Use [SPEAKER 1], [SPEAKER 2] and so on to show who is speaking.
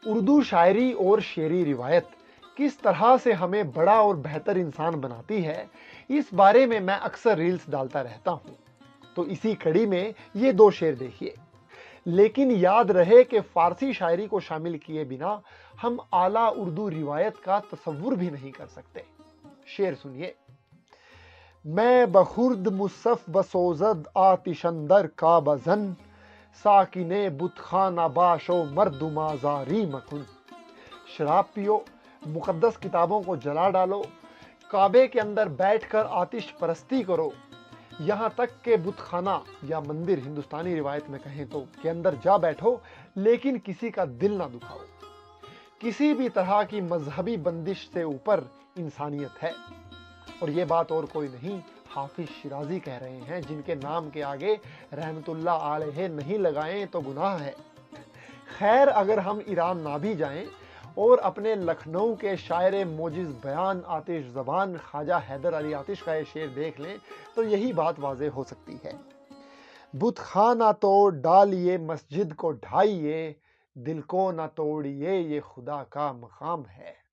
[SPEAKER 1] اردو شاعری اور شعری روایت کس طرح سے ہمیں بڑا اور بہتر انسان بناتی ہے، اس بارے میں اکثر ریلز ڈالتا رہتا ہوں۔ تو اسی کڑی میں یہ دو شعر دیکھیے۔ لیکن یاد رہے کہ فارسی شاعری کو شامل کیے بنا ہم اعلیٰ اردو روایت کا تصور بھی نہیں کر سکتے۔ شعر سنیے۔ میں بخورد مصف بسوزد آتش اندر کعبہ زن، ساکن بت خانہ باش و مردم آزاری مکن۔ شراب پیو، مقدس کتابوں کو جلا ڈالو، کعبے کے اندر بیٹھ کر آتش پرستی کرو، یہاں تک کہ بت خانہ یا مندر ہندوستانی روایت میں کہیں تو کے اندر جا بیٹھو، لیکن کسی کا دل نہ دکھاؤ۔ کسی بھی طرح کی مذہبی بندش سے اوپر انسانیت ہے، اور یہ بات اور کوئی نہیں، حافظ شیرازی کہہ رہے ہیں، جن کے نام کے آگے رحمت اللہ علیہ نہیں لگائیں تو گناہ ہے۔ خیر، اگر ہم ایران نہ بھی جائیں اور اپنے لکھنؤ کے شاعر موجز بیان آتش زبان خواجہ حیدر علی آتش کا یہ شعر دیکھ لیں تو یہی بات واضح ہو سکتی ہے۔ بت خانہ توڑ ڈالیے، مسجد کو ڈھائیے، دل کو نہ توڑیے، یہ خدا کا مقام ہے۔